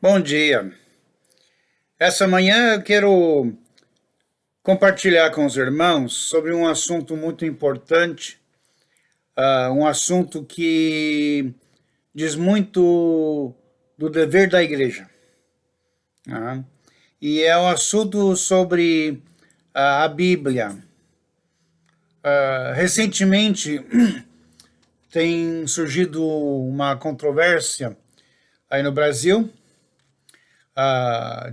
Bom dia. Essa manhã eu quero compartilhar com os irmãos sobre um assunto muito importante, um assunto que diz muito do dever da igreja. Tá? E é um assunto sobre a Bíblia. Recentemente tem surgido uma controvérsia aí no Brasil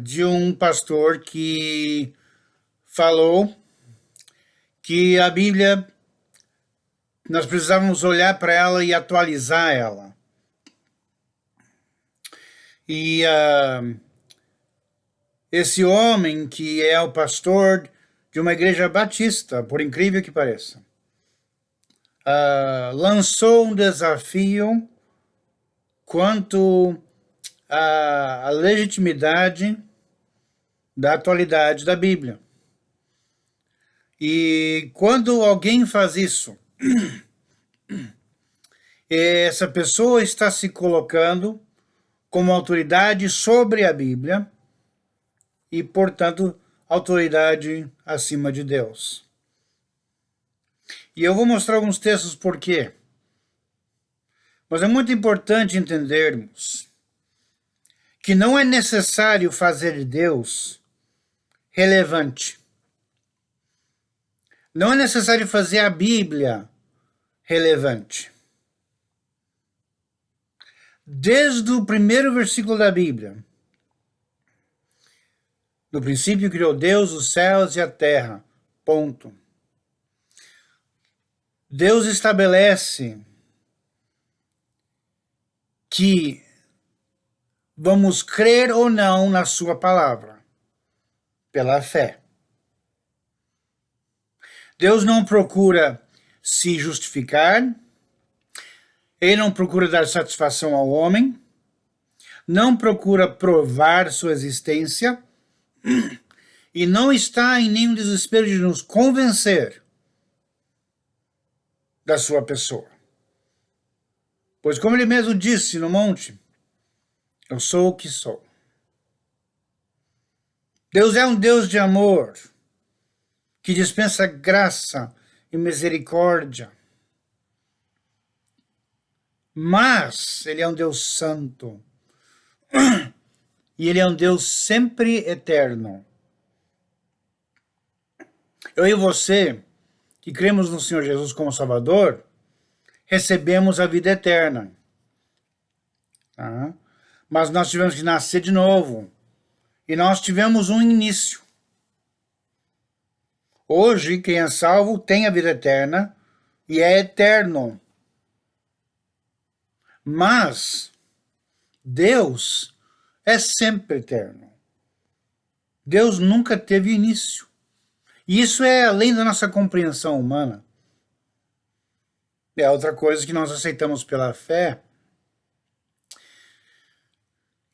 de um pastor que falou que a Bíblia, nós precisávamos olhar para ela e atualizar ela. E esse homem, que é o pastor de uma igreja batista, por incrível que pareça, lançou um desafio quanto à legitimidade da atualidade da Bíblia. E quando alguém faz isso, essa pessoa está se colocando como autoridade sobre a Bíblia e, portanto, autoridade acima de Deus. E eu vou mostrar alguns textos por quê. Mas é muito importante entendermos que não é necessário fazer de Deus relevante. Não é necessário fazer a Bíblia relevante. Desde o primeiro versículo da Bíblia, no princípio criou Deus os céus e a terra. Ponto. Deus estabelece que vamos crer ou não na sua palavra, pela fé. Deus não procura se justificar, ele não procura dar satisfação ao homem, não procura provar sua existência e não está em nenhum desespero de nos convencer da sua pessoa. Pois, como ele mesmo disse no monte, eu sou o que sou. Deus é um Deus de amor, que dispensa graça e misericórdia. Mas ele é um Deus santo. E ele é um Deus sempre eterno. Eu e você, que cremos no Senhor Jesus como Salvador, recebemos a vida eterna. Tá? Mas nós tivemos que nascer de novo. E nós tivemos um início. Hoje, quem é salvo tem a vida eterna e é eterno. Mas Deus é sempre eterno. Deus nunca teve início. E isso é além da nossa compreensão humana. É outra coisa que nós aceitamos pela fé.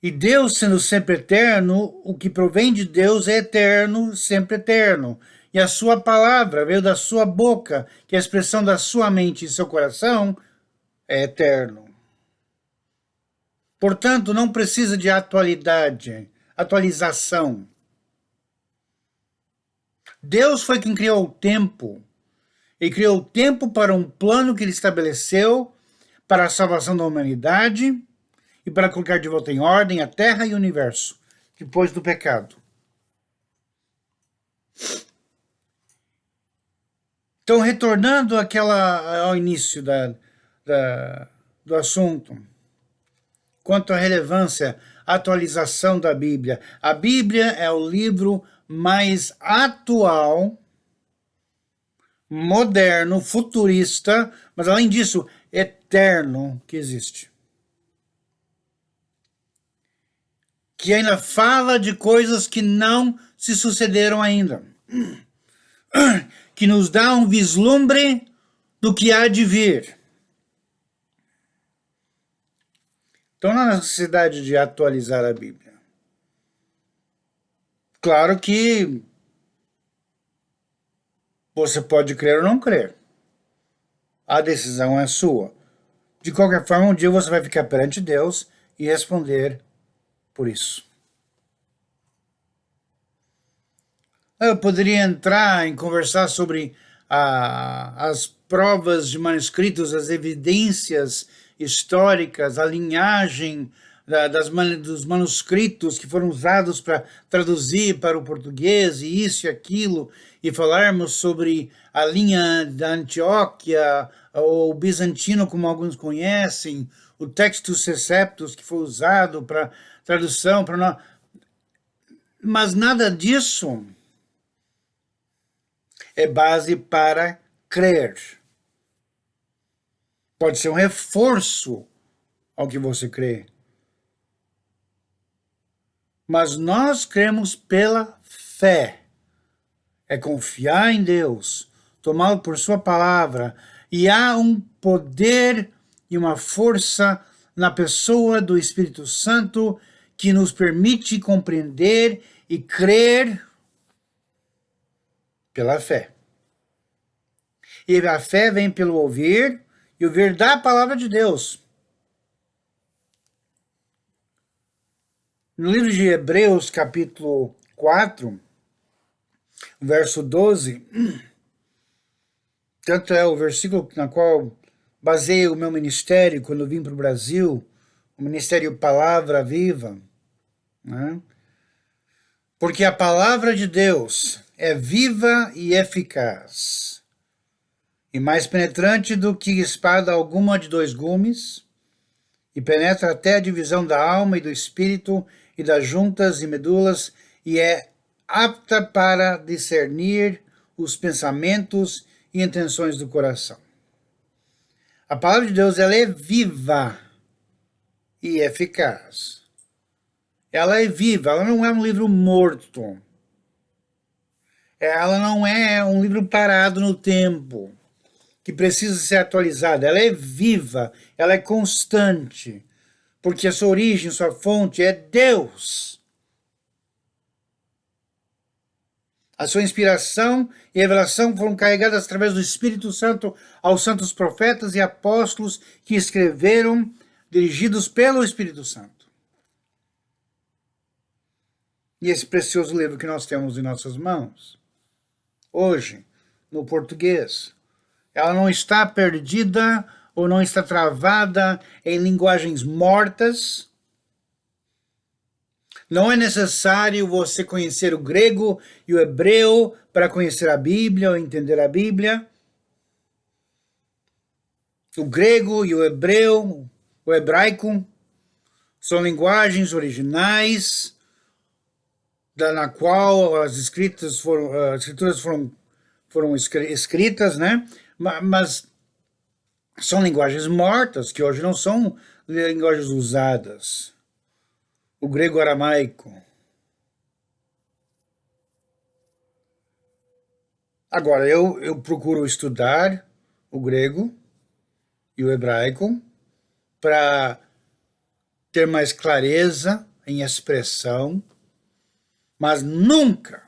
E Deus, sendo sempre eterno, o que provém de Deus é eterno, sempre eterno. E a sua palavra veio da sua boca, que é a expressão da sua mente e seu coração, é eterno. Portanto, não precisa de atualização. Deus foi quem criou o tempo. Ele criou o tempo para um plano que ele estabeleceu para a salvação da humanidade e para colocar de volta em ordem a Terra e o universo, depois do pecado. Então, retornando ao início do assunto, quanto à relevância, atualização da Bíblia. A Bíblia é o livro mais atual, moderno, futurista, mas além disso, eterno que existe. Que ainda fala de coisas que não se sucederam ainda. Que nos dá um vislumbre do que há de vir. Então, não há necessidade de atualizar a Bíblia. Claro que você pode crer ou não crer. A decisão é sua. De qualquer forma, um dia você vai ficar perante Deus e responder por isso. Eu poderia entrar em conversar sobre as provas de manuscritos, as evidências históricas, a linhagem dos manuscritos que foram usados para traduzir para o português, e isso e aquilo, e falarmos sobre a linha da Antioquia, ou bizantino, como alguns conhecem, o Textus Receptus, que foi usado para tradução, para nós. Mas nada disso é base para crer. Pode ser um reforço ao que você crê. Mas nós cremos pela fé. É confiar em Deus, tomá-lo por sua palavra, e há um poder e uma força na pessoa do Espírito Santo que nos permite compreender e crer pela fé. E a fé vem pelo ouvir, e ouvir da palavra de Deus. No livro de Hebreus, capítulo 4, verso 12, tanto é o versículo na qual baseei o meu ministério quando eu vim para o Brasil, o ministério Palavra Viva, né? Porque a palavra de Deus é viva e eficaz, e mais penetrante do que espada alguma de 2 gumes, e penetra até a divisão da alma e do espírito e das juntas e medulas, e é apta para discernir os pensamentos e intenções do coração. A palavra de Deus, ela é viva e eficaz. Ela é viva, ela não é um livro morto. Ela não é um livro parado no tempo, que precisa ser atualizado. Ela é viva, ela é constante, porque a sua origem, sua fonte é Deus. A sua inspiração e revelação foram carregadas através do Espírito Santo aos santos profetas e apóstolos que escreveram, dirigidos pelo Espírito Santo. E esse precioso livro que nós temos em nossas mãos, hoje, no português, ela não está perdida ou não está travada em linguagens mortas. Não é necessário você conhecer o grego e o hebreu para conhecer a Bíblia ou entender a Bíblia. O grego e o hebreu, o hebraico, são linguagens originais na qual as escrituras foram escritas, né? Mas são linguagens mortas, que hoje não são linguagens usadas. O grego aramaico. Agora, eu procuro estudar o grego e o hebraico para ter mais clareza em expressão, mas nunca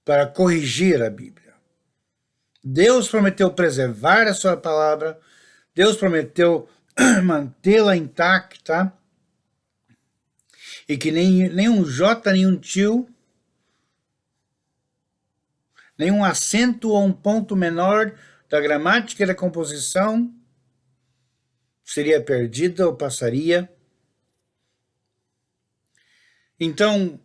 para corrigir a Bíblia. Deus prometeu preservar a sua palavra, Deus prometeu mantê-la intacta, e que nem um J, nem um tio, nem um acento ou um ponto menor da gramática e da composição seria perdida ou passaria. Então,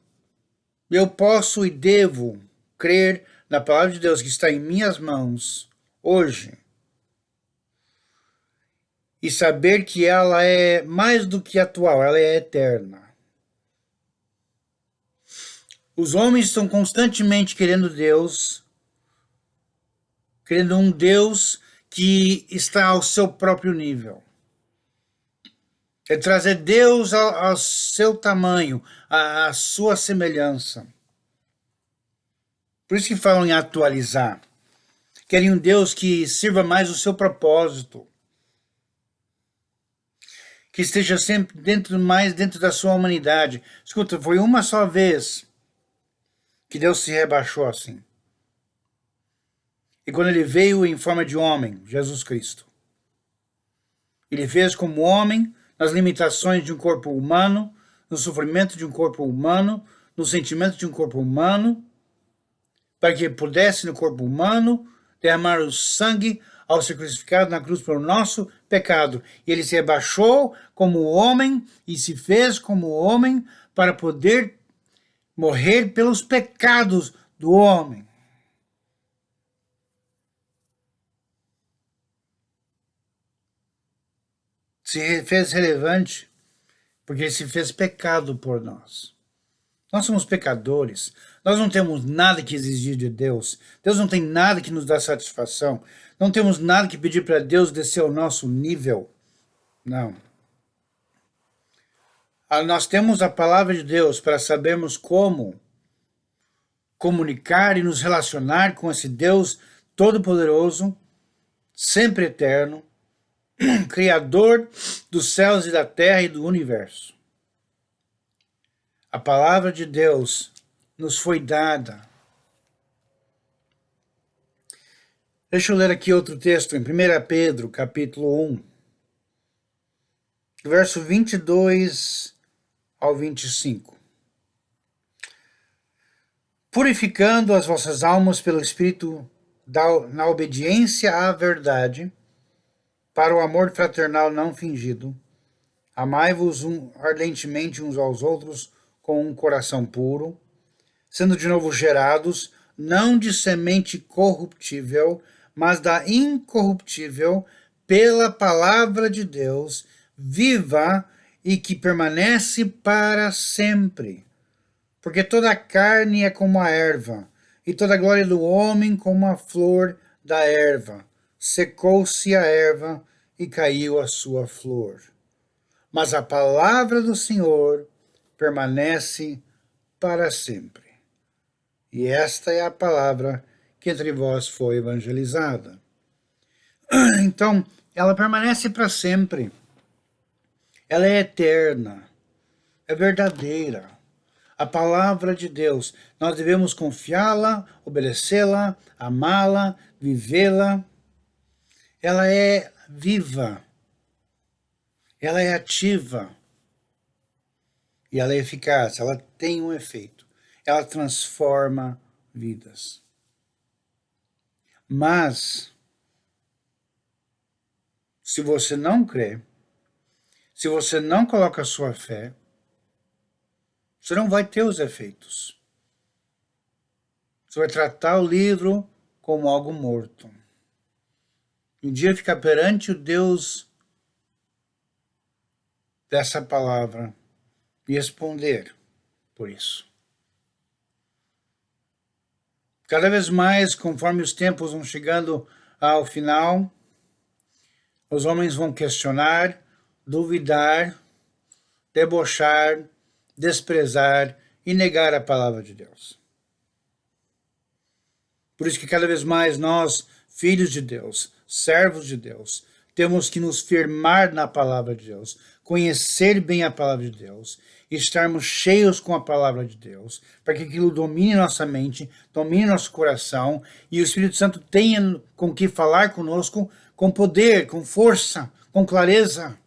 eu posso e devo crer na palavra de Deus que está em minhas mãos hoje e saber que ela é mais do que atual, ela é eterna. Os homens estão constantemente querendo Deus, querendo um Deus que está ao seu próprio nível. É trazer Deus ao seu tamanho, à sua semelhança. Por isso que falam em atualizar. Querem um Deus que sirva mais o seu propósito, que esteja sempre mais dentro da sua humanidade. Escuta, foi uma só vez que Deus se rebaixou assim. E quando ele veio em forma de homem, Jesus Cristo, ele fez como homem, nas limitações de um corpo humano, no sofrimento de um corpo humano, no sentimento de um corpo humano, para que pudesse no corpo humano derramar o sangue ao ser crucificado na cruz pelo nosso pecado. E ele se rebaixou como homem e se fez como homem para poder morrer pelos pecados do homem. Se fez relevante porque ele se fez pecado por nós. Nós somos pecadores. Nós não temos nada que exigir de Deus. Deus não tem nada que nos dá satisfação. Não temos nada que pedir para Deus descer ao nosso nível. Não. Nós temos a palavra de Deus para sabermos como comunicar e nos relacionar com esse Deus todo-poderoso, sempre eterno, Criador dos céus e da terra e do universo. A palavra de Deus nos foi dada. Deixa eu ler aqui outro texto, em 1 Pedro, capítulo 1, verso 22 ao 25. Purificando as vossas almas pelo Espírito na obediência à verdade, para o amor fraternal não fingido, amai-vos ardentemente uns aos outros com um coração puro, sendo de novo gerados, não de semente corruptível, mas da incorruptível, pela palavra de Deus, viva e que permanece para sempre. Porque toda a carne é como a erva, e toda a glória do homem como a flor da erva. Secou-se a erva e caiu a sua flor. Mas a palavra do Senhor permanece para sempre. E esta é a palavra que entre vós foi evangelizada. Então, ela permanece para sempre. Ela é eterna, é verdadeira. A palavra de Deus, nós devemos confiá-la, obedecê-la, amá-la, vivê-la. Ela é viva, ela é ativa e ela é eficaz, ela tem um efeito, ela transforma vidas. Mas, se você não crê, se você não coloca a sua fé, você não vai ter os efeitos. Você vai tratar o livro como algo morto. Um dia ficar perante o Deus dessa palavra e responder por isso. Cada vez mais, conforme os tempos vão chegando ao final, os homens vão questionar, duvidar, debochar, desprezar e negar a palavra de Deus. Por isso que cada vez mais nós, filhos de Deus, servos de Deus, temos que nos firmar na palavra de Deus, conhecer bem a palavra de Deus, estarmos cheios com a palavra de Deus, para que aquilo domine nossa mente, domine nosso coração, e o Espírito Santo tenha com que falar conosco com poder, com força, com clareza.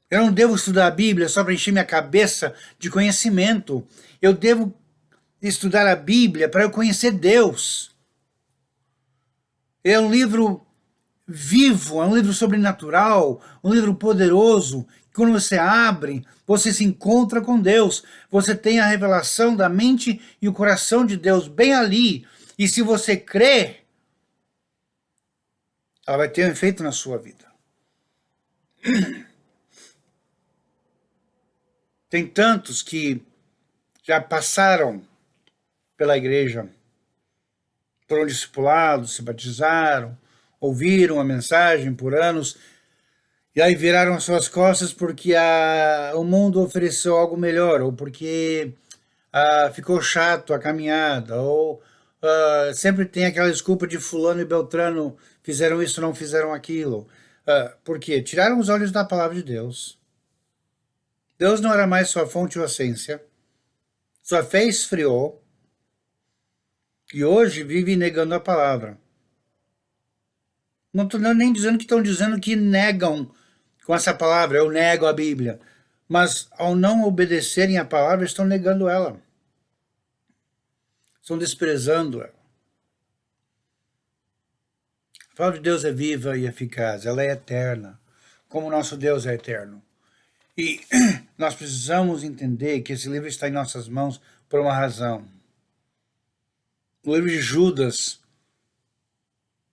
Eu não devo estudar a Bíblia só para encher minha cabeça de conhecimento. Eu devo estudar a Bíblia para eu conhecer Deus. É um livro vivo, é um livro sobrenatural, um livro poderoso. Quando você abre, você se encontra com Deus. Você tem a revelação da mente e o coração de Deus bem ali. E se você crê, ela vai ter um efeito na sua vida. Tem tantos que já passaram pela igreja, foram discipulados, se batizaram, ouviram a mensagem por anos, e aí viraram as suas costas porque o mundo ofereceu algo melhor, ou porque ficou chato a caminhada, ou sempre tem aquela desculpa de fulano e beltrano fizeram isso, não fizeram aquilo. Por quê? Tiraram os olhos da palavra de Deus. Deus não era mais sua fonte ou essência. Sua fé esfriou. E hoje vive negando a palavra. Não estou nem dizendo que estão dizendo que negam com essa palavra. Eu nego a Bíblia. mas ao não obedecerem à palavra, estão negando ela. Estão desprezando ela. A palavra de Deus é viva e eficaz, ela é eterna, como o nosso Deus é eterno. E nós precisamos entender que esse livro está em nossas mãos por uma razão. O livro de Judas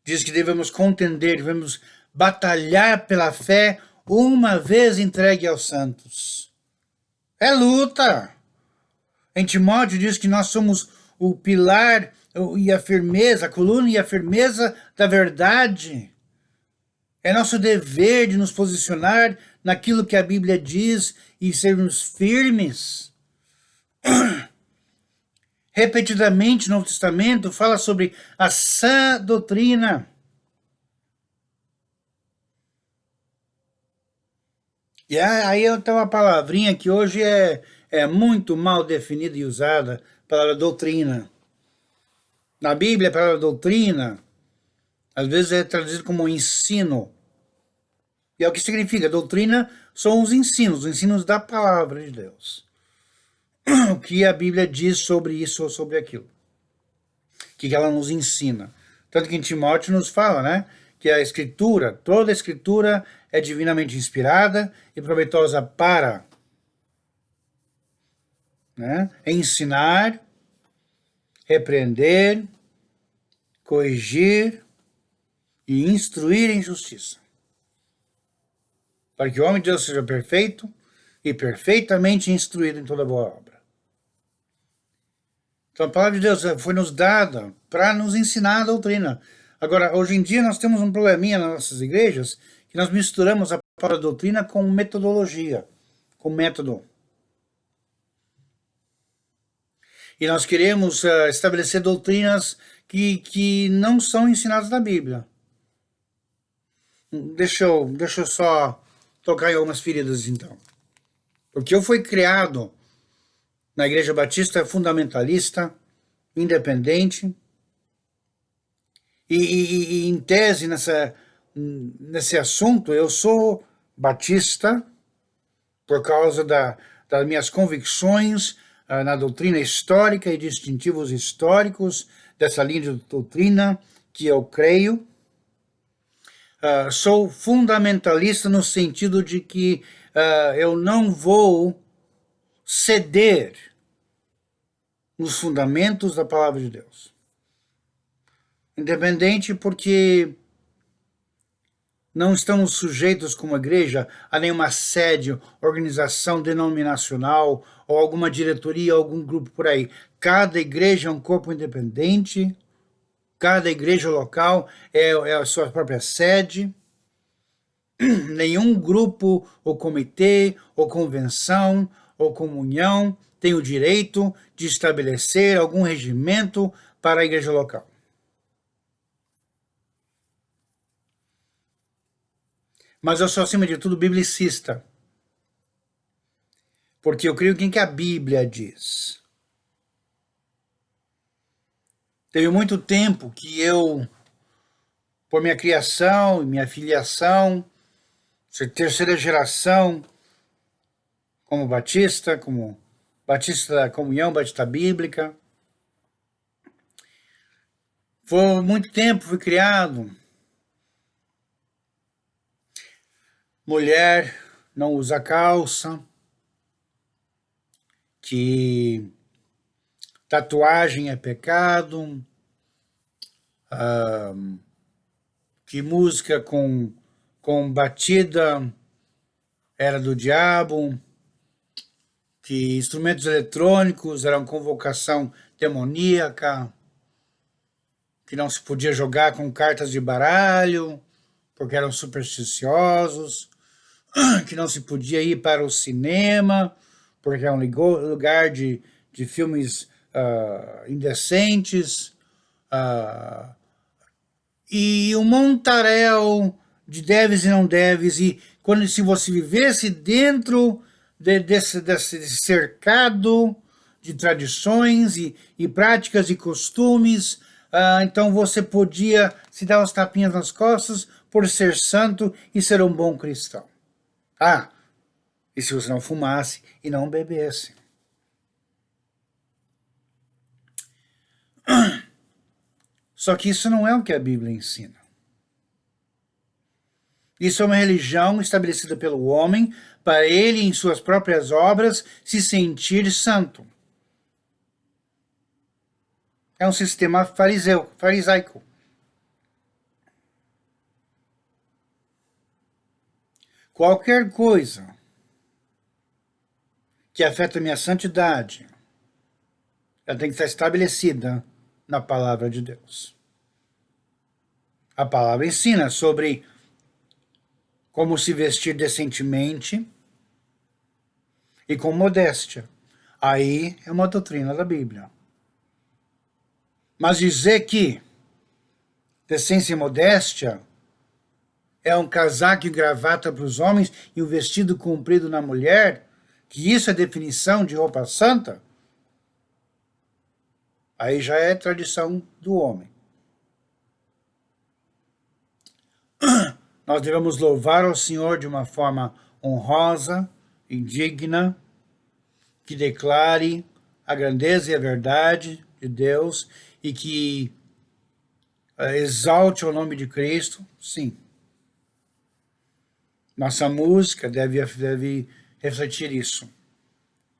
diz que devemos contender, devemos batalhar pela fé uma vez entregue aos santos. É luta. Em Timóteo diz que nós somos o pilar e a firmeza, a coluna e a firmeza da verdade. É nosso dever de nos posicionar naquilo que a Bíblia diz e sermos firmes. Repetidamente, o Novo Testamento fala sobre a sã doutrina. E aí tem uma palavrinha que hoje é muito mal definida e usada, a palavra doutrina. Na Bíblia, a palavra doutrina, às vezes é traduzida como ensino. E é o que significa. Doutrina são os ensinos da palavra de Deus. O que a Bíblia diz sobre isso ou sobre aquilo. O que ela nos ensina. Tanto que em Timóteo nos fala, né? Que a Escritura, toda a Escritura é divinamente inspirada e proveitosa para, né, ensinar, repreender, corrigir e instruir em justiça. Para que o homem de Deus seja perfeito e perfeitamente instruído em toda boa obra. Então a palavra de Deus foi nos dada para nos ensinar a doutrina. Agora, hoje em dia nós temos um probleminha nas nossas igrejas, que nós misturamos a palavra doutrina com metodologia, com método. E nós queremos estabelecer doutrinas que não são ensinadas na Bíblia. Deixa eu só tocar em algumas feridas, então. Porque eu fui criado na Igreja Batista fundamentalista, independente, e em tese, nesse assunto, eu sou batista por causa das minhas convicções na doutrina histórica e distintivos históricos dessa linha de doutrina que eu creio. Sou fundamentalista no sentido de que eu não vou ceder nos fundamentos da palavra de Deus. Independente porque não estamos sujeitos como igreja a nenhuma sede, organização denominacional ou alguma diretoria, algum grupo por aí. Cada igreja é um corpo independente, cada igreja local é a sua própria sede. Nenhum grupo ou comitê ou convenção ou comunhão tem o direito de estabelecer algum regimento para a igreja local. Mas eu sou, acima de tudo, biblicista. Porque eu creio em que a Bíblia diz. Teve muito tempo que eu, por minha criação e minha filiação, ser terceira geração como batista da comunhão, batista bíblica, por muito tempo fui criado. Mulher não usa calça, que tatuagem é pecado, que música com batida era do diabo, que instrumentos eletrônicos eram convocação demoníaca, que não se podia jogar com cartas de baralho, porque eram supersticiosos, que não se podia ir para o cinema, porque é um lugar de filmes indecentes, e um montaréu de deves e não deves, e se você vivesse dentro desse cercado de tradições e práticas e costumes, então você podia se dar os tapinhas nas costas por ser santo e ser um bom cristão. e se você não fumasse e não bebesse. Só que isso não é o que a Bíblia ensina. Isso é uma religião estabelecida pelo homem para ele, em suas próprias obras, se sentir santo. É um sistema farisaico. Qualquer coisa que afeta a minha santidade, ela tem que estar estabelecida na palavra de Deus. A palavra ensina sobre como se vestir decentemente e com modéstia. Aí é uma doutrina da Bíblia. Mas dizer que decência e modéstia é um casaco e gravata para os homens e um vestido comprido na mulher, que isso é definição de roupa santa, aí já é tradição do homem. Nós devemos louvar ao Senhor de uma forma honrosa, indigna, que declare a grandeza e a verdade de Deus e que exalte o nome de Cristo, sim. Nossa música deve refletir isso.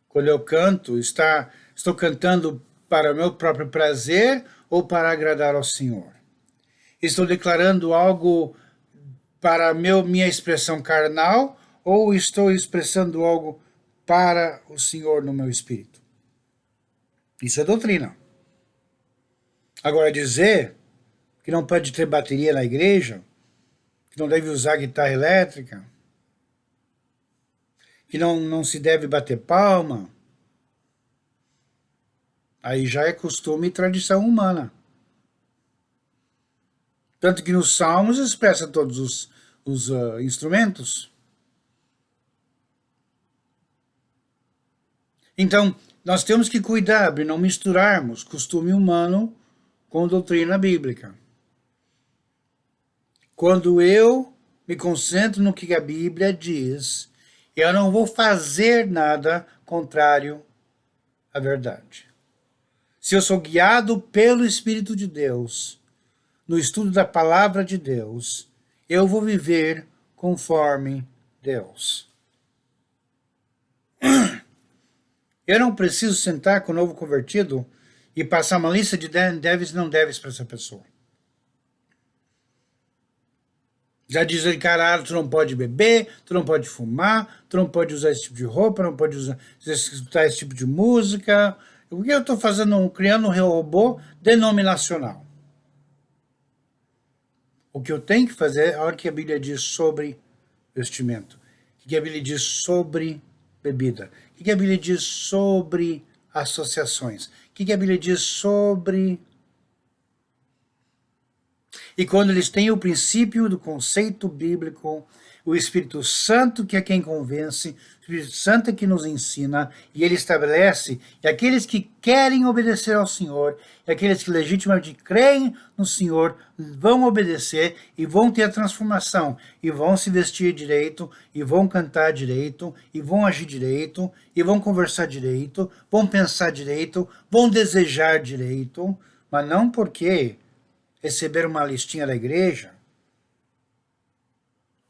Quando eu canto, estou cantando para o meu próprio prazer ou para agradar ao Senhor? Estou declarando algo para minha expressão carnal ou estou expressando algo para o Senhor no meu espírito? Isso é doutrina. Agora, dizer que não pode ter bateria na igreja, que não deve usar guitarra elétrica, que não se deve bater palma, aí já é costume e tradição humana. Tanto que nos Salmos expressa todos os instrumentos. Então, nós temos que cuidar de não misturarmos costume humano com doutrina bíblica. Quando eu me concentro no que a Bíblia diz, eu não vou fazer nada contrário à verdade. Se eu sou guiado pelo Espírito de Deus, no estudo da palavra de Deus, eu vou viver conforme Deus. Eu não preciso sentar com o novo convertido e passar uma lista de deves e não deves para essa pessoa. Já diz ele, cara, tu não pode beber, tu não pode fumar, tu não pode usar esse tipo de roupa, não pode escutar esse tipo de música. O que eu estou fazendo? Criando um robô denominacional. O que eu tenho que fazer é a hora que a Bíblia diz sobre vestimento, o que a Bíblia diz sobre bebida, o que a Bíblia diz sobre associações, o que a Bíblia diz sobre... E quando eles têm o princípio do conceito bíblico, o Espírito Santo que é quem convence, o Espírito Santo é que nos ensina, e ele estabelece, e aqueles que querem obedecer ao Senhor, e aqueles que legitimamente creem no Senhor, vão obedecer e vão ter a transformação, e vão se vestir direito, e vão cantar direito, e vão agir direito, e vão conversar direito, vão pensar direito, vão desejar direito, mas não porque receber uma listinha da igreja,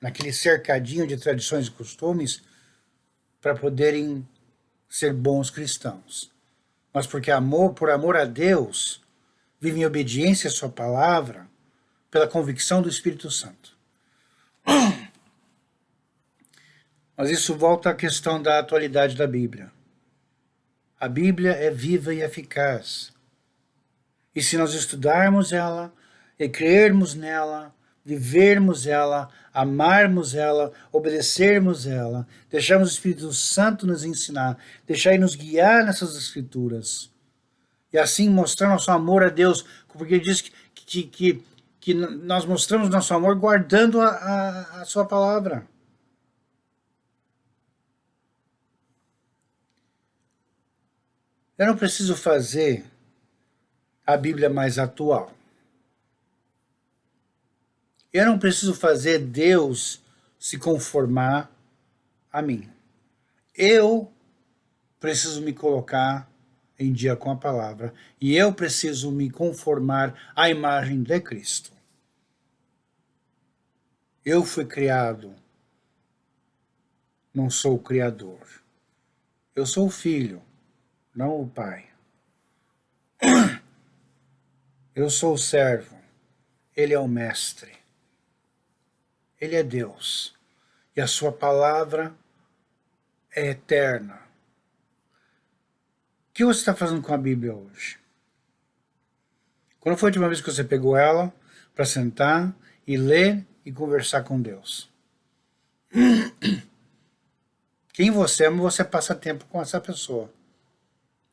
naquele cercadinho de tradições e costumes, para poderem ser bons cristãos. Mas porque por amor a Deus, vivem em obediência à sua palavra, pela convicção do Espírito Santo. Mas isso volta à questão da atualidade da Bíblia. A Bíblia é viva e eficaz. E se nós estudarmos ela, e crermos nela, vivermos ela, amarmos ela, obedecermos ela, deixarmos o Espírito Santo nos ensinar, deixar ele nos guiar nessas escrituras, e assim mostrar nosso amor a Deus, porque ele diz que nós mostramos nosso amor guardando a sua palavra. Eu não preciso fazer a Bíblia mais atual. Eu não preciso fazer Deus se conformar a mim. eu preciso me colocar em dia com a palavra e eu preciso me conformar à imagem de Cristo. Eu fui criado, não sou o criador. Eu sou o filho, não o pai. Eu sou o servo, ele é o mestre. Ele é Deus. E a sua palavra é eterna. O que você está fazendo com a Bíblia hoje? Quando foi a última vez que você pegou ela para sentar e ler e conversar com Deus? Quem você ama, você passa tempo com essa pessoa.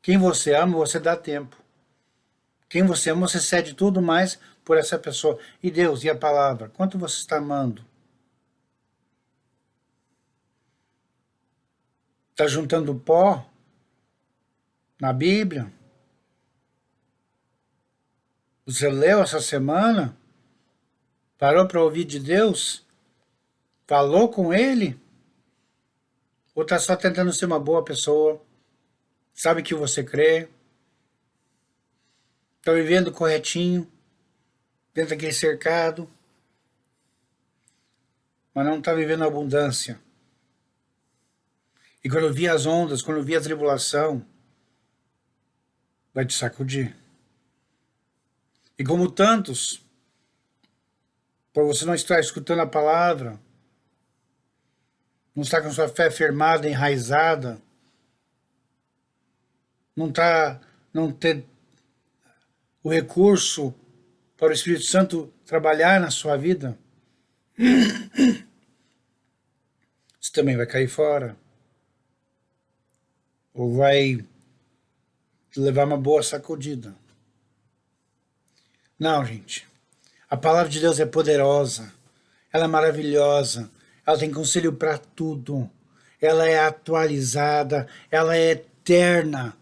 Quem você ama, você dá tempo. Quem você ama, você cede tudo mais por essa pessoa. E Deus, e a palavra? Quanto você está amando? Está juntando pó na Bíblia? Você leu essa semana? Parou para ouvir de Deus? Falou com Ele? Ou está só tentando ser uma boa pessoa? Sabe que você crê? Está vivendo corretinho? Dentro daquele cercado? Mas não está vivendo a abundância. E quando vir as ondas, quando vir a tribulação, vai te sacudir. E como tantos, por você não estar escutando a palavra, não estar com sua fé firmada, enraizada, não ter o recurso para o Espírito Santo trabalhar na sua vida, você também vai cair fora. Ou vai levar uma boa sacudida. Não, gente. A palavra de Deus é poderosa. Ela é maravilhosa. Ela tem conselho para tudo. Ela é atualizada. Ela é eterna.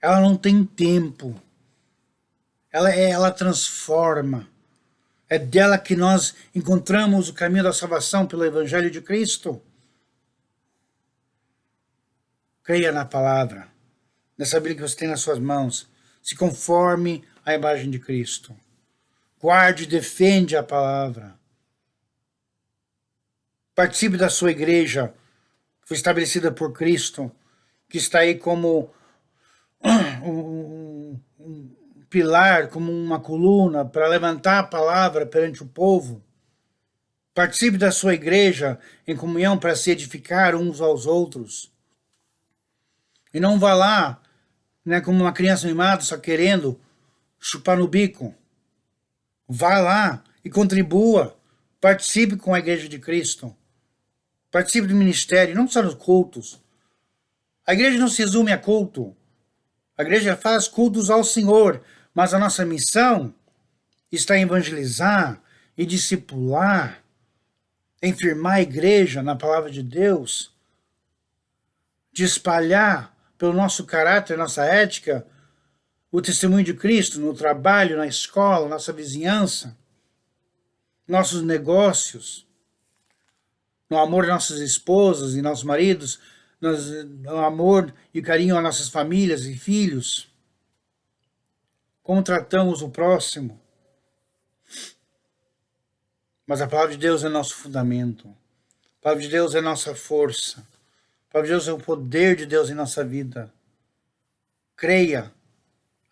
Ela não tem tempo. Ela transforma. É dela que nós encontramos o caminho da salvação pelo Evangelho de Cristo. Creia na palavra, nessa Bíblia que você tem nas suas mãos. Se conforme à imagem de Cristo. Guarde e defende a palavra. Participe da sua igreja, que foi estabelecida por Cristo, que está aí como um pilar, como uma coluna para levantar a palavra perante o povo. Participe da sua igreja em comunhão para se edificar uns aos outros. E não vá lá, né, como uma criança mimada, só querendo chupar no bico. Vá lá e contribua. Participe com a Igreja de Cristo. Participe do ministério, não só nos cultos. A igreja não se resume a culto. A igreja faz cultos ao Senhor, mas a nossa missão está em evangelizar e discipular, em firmar a igreja na palavra de Deus, de espalhar pelo nosso caráter, nossa ética, o testemunho de Cristo no trabalho, na escola, nossa vizinhança, nossos negócios, no amor de nossas esposas e nossos maridos, no amor e carinho às nossas famílias e filhos. Como tratamos o próximo. Mas a palavra de Deus é nosso fundamento. A palavra de Deus é nossa força. A palavra de Deus é o poder de Deus em nossa vida. Creia.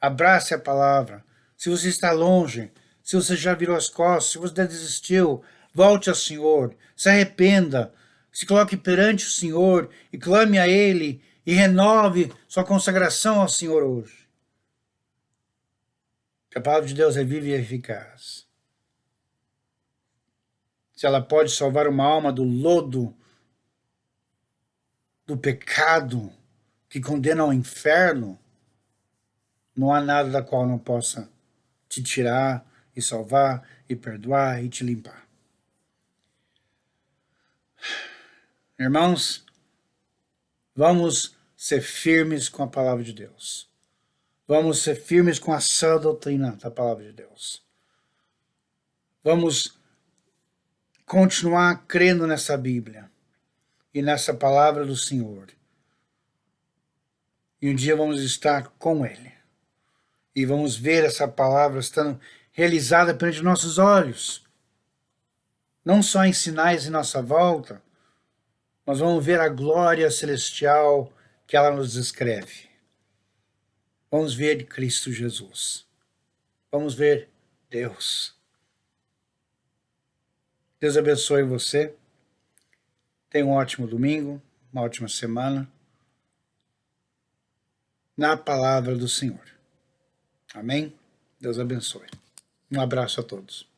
Abrace a palavra. Se você está longe, se você já virou as costas, se você desistiu, volte ao Senhor. Se arrependa. Se coloque perante o Senhor e clame a Ele e renove sua consagração ao Senhor hoje. Que a palavra de Deus é viva e eficaz. Se ela pode salvar uma alma do lodo, do pecado que condena ao inferno, não há nada da qual não possa te tirar e salvar e perdoar e te limpar. Irmãos, vamos ser firmes com a palavra de Deus. Vamos ser firmes com a sã doutrina da palavra de Deus. Vamos continuar crendo nessa Bíblia e nessa palavra do Senhor. E um dia vamos estar com Ele. E vamos ver essa palavra estando realizada perante nossos olhos. Não só em sinais em nossa volta, mas vamos ver a glória celestial que ela nos descreve. Vamos ver Cristo Jesus. Vamos ver Deus. Deus abençoe você. Tenha um ótimo domingo, uma ótima semana. Na palavra do Senhor. Amém? Deus abençoe. Um abraço a todos.